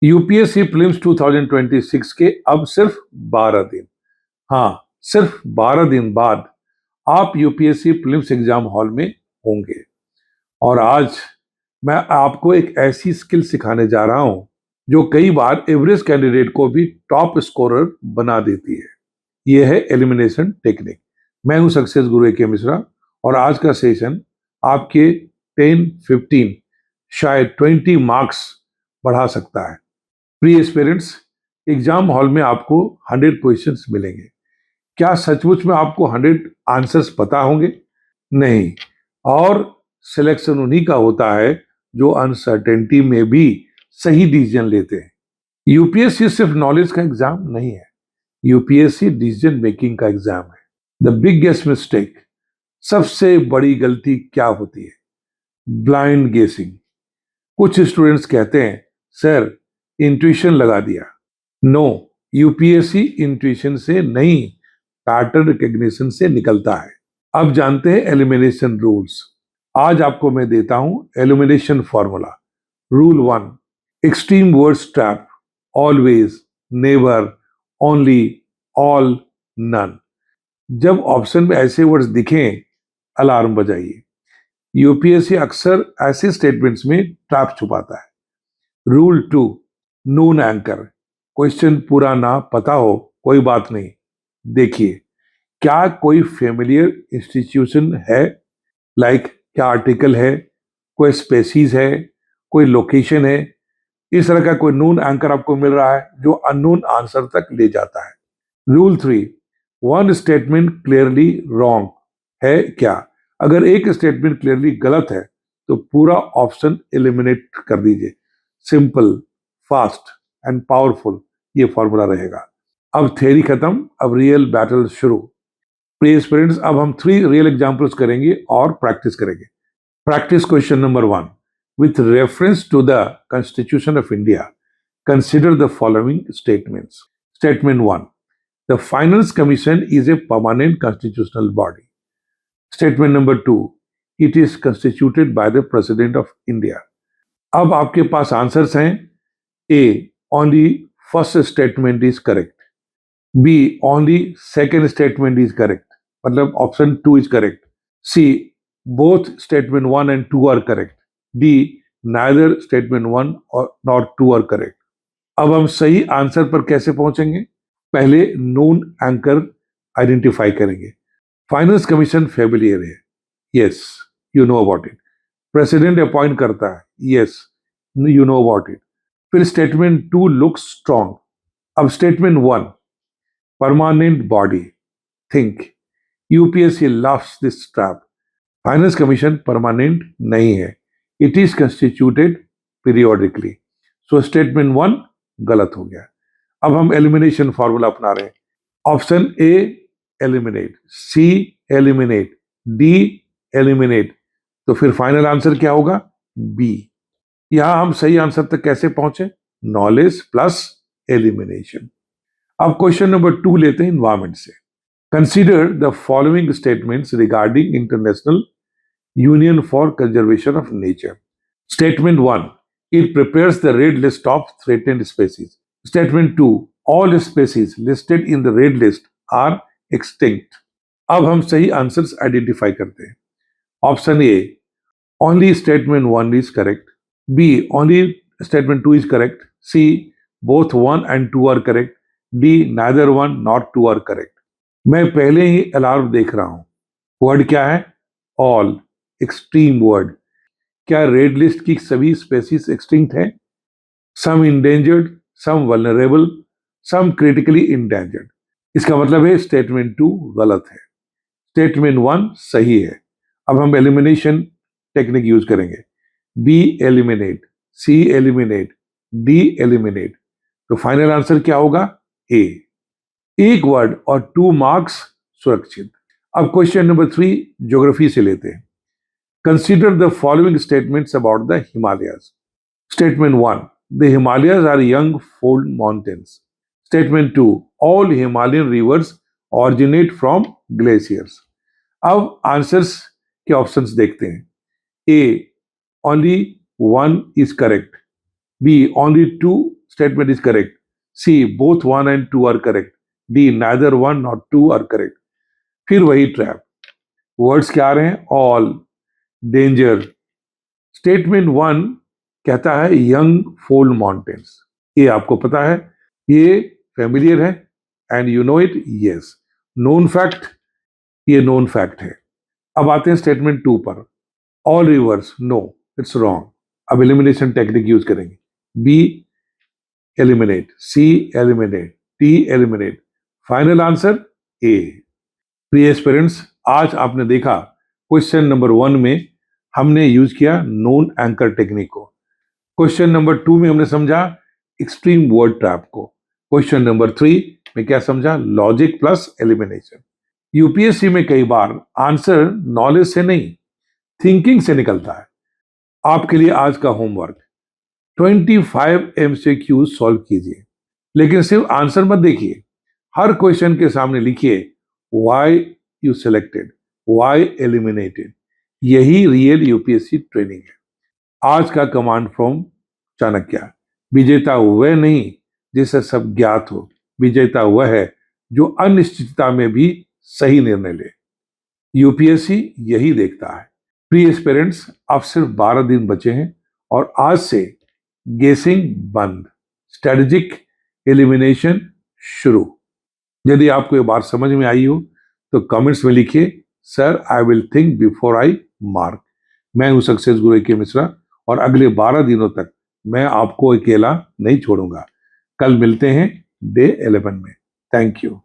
UPSC prelims 2026 के अब सिर्फ 12 दिन, हाँ, सिर्फ 12 दिन बाद आप यूपीएससी प्रीलिम्स एग्जाम हॉल में होंगे। और आज मैं आपको एक ऐसी स्किल सिखाने जा रहा हूं जो कई बार एवरेज कैंडिडेट को भी टॉप स्कोरर बना देती है। यह है एलिमिनेशन टेक्निक। मैं हूं सक्सेस गुरु ए के मिश्रा और आज का सेशन आपके 10, 15, शायद 20 मार्क्स बढ़ा सकता है। प्रिय एस्पिरेंट्स, एग्जाम हॉल में आपको 100 क्वेश्चंस मिलेंगे। क्या सचमुच में आपको 100 आंसर्स पता होंगे? नहीं। और सिलेक्शन उन्हीं का होता है जो अनसर्टेनिटी में भी सही डिसीजन लेते हैं। यूपीएससी सिर्फ नॉलेज का एग्जाम नहीं है, यूपीएससी डिसीजन मेकिंग का एग्जाम है। द बिगेस्ट मिस्टेक, सबसे बड़ी गलती क्या होती है? ब्लाइंड गेसिंग। कुछ स्टूडेंट्स कहते हैं सर इंट्यूशन लगा दिया। नो, यूपीएससी इंट्यूशन से नहीं, पैटर्न रिकग्निशन से निकलता है। अब जानते हैं एलिमिनेशन रूल्स। आज आपको मैं देता हूं elimination formula. Rule 1, extreme words trap, always, never, only, all, none. जब ऑप्शन में ऐसे वर्ड्स दिखें, अलार्म बजाइए। यूपीएससी अक्सर ऐसे स्टेटमेंट्स में ट्रैप छुपाता है। रूल 2, नून एंकर। क्वेश्चन पूरा ना पता हो कोई बात नहीं, देखिए क्या कोई फेमिलियर इंस्टीट्यूशन है, लाइक क्या आर्टिकल है, कोई स्पेसीज है, कोई लोकेशन है। इस तरह का कोई नून एंकर आपको मिल रहा है जो अननोन आंसर तक ले जाता है। Rule 3, one statement clearly wrong है क्या? अगर एक स्टेटमेंट क्लियरली गलत है तो पूरा ऑप्शन एलिमिनेट कर दीजिए। सिंपल, फास्ट एंड पावरफुल ये फॉर्मूला रहेगा। अब थ्योरी खत्म, अब रियल बैटल शुरू। प्रिय स्टूडेंट्स, अब हम 3 रियल एग्जांपल्स करेंगे और प्रैक्टिस करेंगे। Practice question number 1, with reference to the Constitution of India, consider the following statements. Statement 1, the Finance Commission is a permanent constitutional body. Statement number 2, it is constituted by the President of India. अब आपके पास answers हैं। A, only first statement is correct. B, only second statement is correct. मतलब option 2 is correct. C, both statement 1 and 2 are correct. D, neither statement 1 or nor 2 are correct. अब हम सही answer पर कैसे पहुंचेंगे? पहले नोन एंकर आइडेंटिफाई करेंगे। Finance commission familiar है, yes, you know about it. President appoint करता है, yes, you know about it. फिर स्टेटमेंट 2 लुक्स स्ट्रॉन्ग। अब statement 1, permanent body, think. UPSC loves this trap. Finance commission permanent नहीं है, it is constituted periodically. So statement 1 गलत हो गया। अब हम एलिमिनेशन फॉर्मूला अपना रहे हैं। Option A eliminate, C eliminate, D eliminate. तो फिर फाइनल आंसर क्या होगा? बी। यहां हम सही आंसर तक कैसे पहुंचे? Knowledge plus elimination. अब क्वेश्चन नंबर 2 लेते हैं इन्वायरमेंट से। Consider the following statements regarding international Union for Conservation of Nature. Statement 1, it prepares the red list of threatened species. Statement 2, all species listed in the red list are extinct. अब हम सही answers identify करते हैं। Option A, only statement 1 is correct. B, only statement 2 is correct. C, both 1 and 2 are correct. D, neither 1 nor 2 are correct. मैं पहले ही alarm देख रहा हूं। वर्ड क्या है? All, extreme word. क्या रेड लिस्ट की सभी स्पेसीज एक्सटिंक्ट हैं? सम इंडेंजर्ड, सम वल्नरेबल, सम क्रिटिकली इंडेंजर्ड। इसका मतलब है स्टेटमेंट 2 गलत है, स्टेटमेंट 1 सही है। अब हम एलिमिनेशन टेक्निक यूज करेंगे। B eliminate, C eliminate, D eliminate. तो फाइनल आंसर क्या होगा? ए। एक वर्ड और 2 मार्क्स सुरक्षित। अब क्वेश्चन नंबर 3 ज्योग्राफी से लेते हैं। Consider the following statements about the Himalayas. Statement 1, the Himalayas are young fold mountains. Statement 2, all Himalayan rivers originate from glaciers. अब आंसर्स के ऑप्शंस देखते हैं। A, only 1 is correct. B, only 2 statement is correct. C, both 1 and 2 are correct. D, neither 1 nor 2 are correct. फिर वही trap, words क्या आ रहे हैं? All, danger. Statement 1 कहता है यंग फोल्ड माउंटेन्स, ये आपको पता है, ये फेमिलियर है, and you know it, yes. Known fact, ये नोन फैक्ट है। अब आते हैं स्टेटमेंट 2 पर, all rivers, no, it's wrong. अब एलिमिनेशन टेक्निक यूज करेंगे। B eliminate, C eliminate, D eliminate, final answer A. प्रिय एस्पिरेंट्स, आज आपने देखा क्वेश्चन नंबर 1 में हमने यूज किया नोन एंकर टेक्निक को, क्वेश्चन नंबर 2 में हमने समझा एक्सट्रीम वर्ड ट्रैप को, क्वेश्चन नंबर 3 में क्या समझा? Logic plus elimination. यूपीएससी में कई बार आंसर नॉलेज से नहीं, थिंकिंग से निकलता है। आपके लिए आज का होमवर्क, 25 MCQ सॉल्व कीजिए, लेकिन सिर्फ आंसर मत देखिए, हर क्वेश्चन के सामने लिखिए why you selected, why eliminated. यही रियल यूपीएससी ट्रेनिंग है। आज का कमांड फ्रॉम चाणक्य, विजेता वह नहीं जिसे सब ज्ञात हो, विजेता वह है जो अनिश्चितता में भी सही निर्णय ले। यूपीएससी यही देखता है। प्रिय एस्पिरेंट्स, अब सिर्फ 12 दिन बचे हैं और आज से गेसिंग बंद, स्ट्रेटेजिक एलिमिनेशन शुरू। यदि आपको ये बात समझ में आई हो तो कमेंट्स में लिखिए, sir I will think before I mark. मैं हूं सक्सेस गुरु के मिश्रा और अगले 12 दिनों तक मैं आपको अकेला नहीं छोड़ूंगा। कल मिलते हैं डे 11 में। Thank you.